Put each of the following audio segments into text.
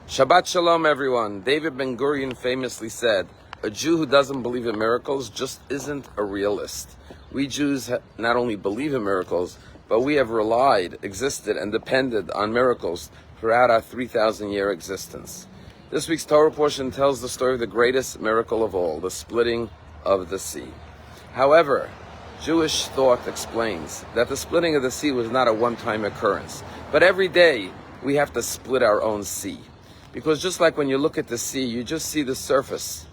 Shabbat Shalom, everyone. David Ben-Gurion famously said, a Jew who doesn't believe in miracles just isn't a realist. We Jews not only believe in miracles, but we have relied, existed, and depended on miracles throughout our 3,000-year existence. This week's Torah portion tells the story of the greatest miracle of all, the splitting of the sea. However, Jewish thought explains that the splitting of the sea was not a one-time occurrence, but every day we have to split our own sea. Because just like when you look at the sea, you just see the surface.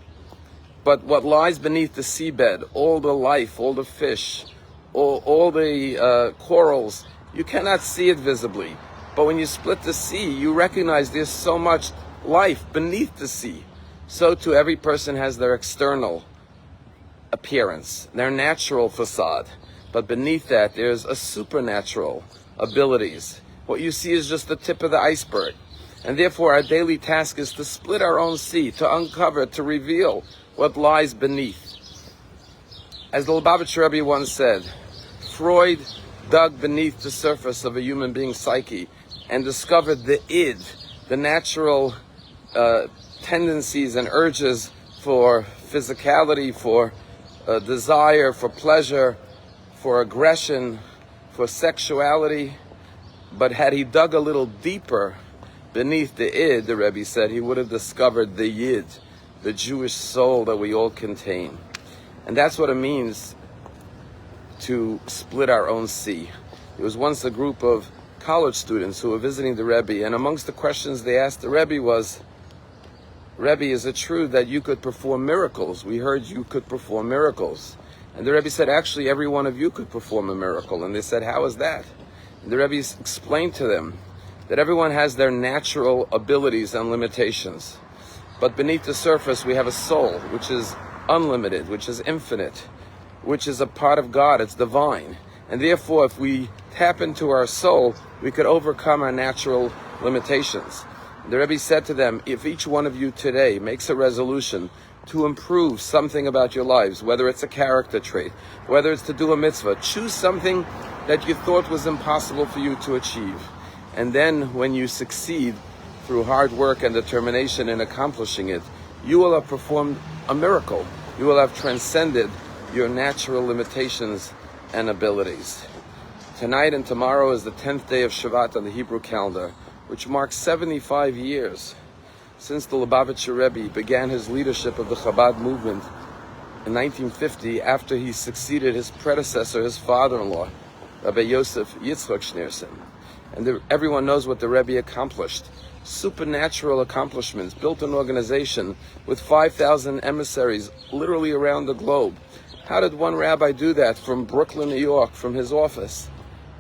But what lies beneath the seabed, all the life, all the fish, all the corals, you cannot see it visibly. But when you split the sea, you recognize there's so much life beneath the sea. So too, every person has their external appearance, their natural facade. But beneath that, there's a supernatural abilities. What you see is just the tip of the iceberg. And therefore, our daily task is to split our own sea, to uncover, to reveal what lies beneath. As the Lubavitcher Rabbi once said, Freud dug beneath the surface of a human being's psyche and discovered the id, the natural tendencies and urges for physicality, for desire, for pleasure, for aggression, for sexuality. But had he dug a little deeper beneath the id, the Rebbe said, he would have discovered the yid, the Jewish soul that we all contain. And that's what it means to split our own sea. There was once a group of college students who were visiting the Rebbe, and amongst the questions they asked the Rebbe was, Rebbe, is it true that you could perform miracles? We heard you could perform miracles. And the Rebbe said, actually, every one of you could perform a miracle. And they said, how is that? And the Rebbe explained to them that everyone has their natural abilities and limitations. But beneath the surface, we have a soul, which is unlimited, which is infinite, which is a part of God, it's divine. And therefore, if we tap into our soul, we could overcome our natural limitations. The Rebbe said to them, if each one of you today makes a resolution to improve something about your lives, whether it's a character trait, whether it's to do a mitzvah, choose something that you thought was impossible for you to achieve. And then when you succeed through hard work and determination in accomplishing it, you will have performed a miracle. You will have transcended your natural limitations and abilities. Tonight and tomorrow is the 10th day of Shabbat on the Hebrew calendar, which marks 75 years since the Lubavitcher Rebbe began his leadership of the Chabad movement in 1950 after he succeeded his predecessor, his father-in-law, Rabbi Yosef Yitzchak Schneerson. And everyone knows what the Rebbe accomplished. Supernatural accomplishments, built an organization with 5,000 emissaries literally around the globe. How did one rabbi do that from Brooklyn, New York, from his office?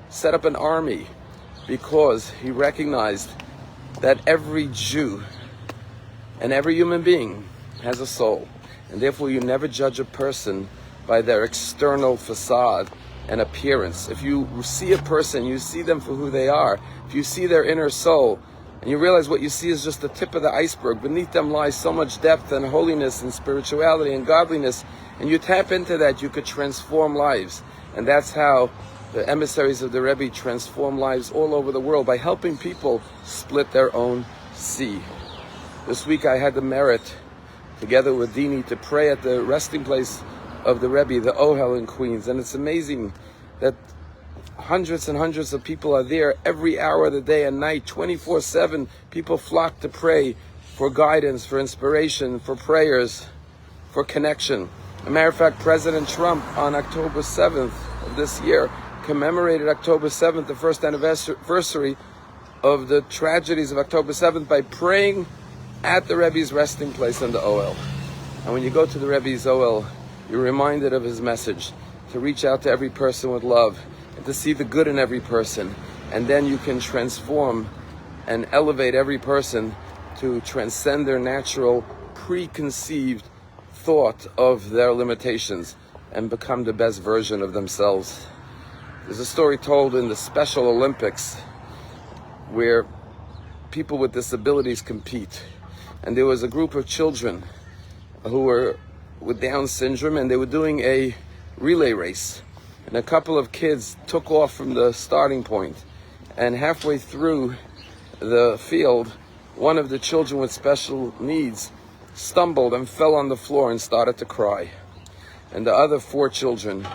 Set up an army because he recognized that every Jew and every human being has a soul. And therefore you never judge a person by their external facade and appearance. If you see a person, you see them for who they are. If you see their inner soul, and you realize what you see is just the tip of the iceberg, beneath them lies so much depth and holiness and spirituality and godliness, and you tap into that, you could transform lives. And that's how the emissaries of the Rebbe transform lives all over the world, by helping people split their own sea. This week I had the merit, together with Dini, to pray at the resting place of the Rebbe, the Ohel in Queens. And it's amazing that hundreds and hundreds of people are there every hour of the day and night, 24/7. People flock to pray for guidance, for inspiration, for prayers, for connection. As a matter of fact, President Trump on October 7th of this year commemorated October 7th, the first anniversary of the tragedies of October 7th, by praying at the Rebbe's resting place in the Ohel. And when you go to the Rebbe's Ohel, you're reminded of his message, to reach out to every person with love, and to see the good in every person. And then you can transform and elevate every person to transcend their natural, preconceived thought of their limitations and become the best version of themselves. There's a story told in the Special Olympics where people with disabilities compete. And there was a group of children who were with Down syndrome, and they were doing a relay race. And a couple of kids took off from the starting point, and halfway through the field, one of the children with special needs stumbled and fell on the floor and started to cry. And the other 4 children,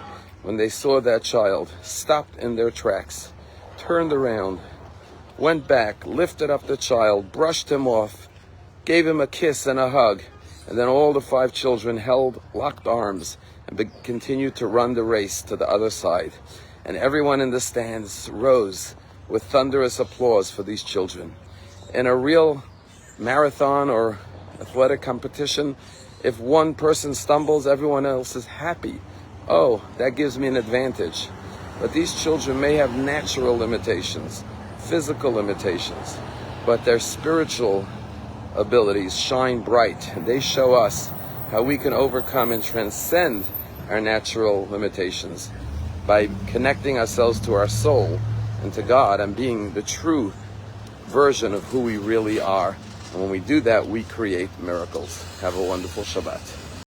when they saw that child, stopped in their tracks, turned around, went back, lifted up the child, brushed him off, gave him a kiss and a hug, and then all the 5 children held locked arms and continued to run the race to the other side. And everyone in the stands rose with thunderous applause for these children. In a real marathon or athletic competition, if one person stumbles, everyone else is happy. Oh, that gives me an advantage. But these children may have natural limitations, physical limitations, but their spiritual abilities shine bright. And they show us how we can overcome and transcend our natural limitations by connecting ourselves to our soul and to God and being the true version of who we really are. And when we do that, we create miracles. Have a wonderful Shabbat.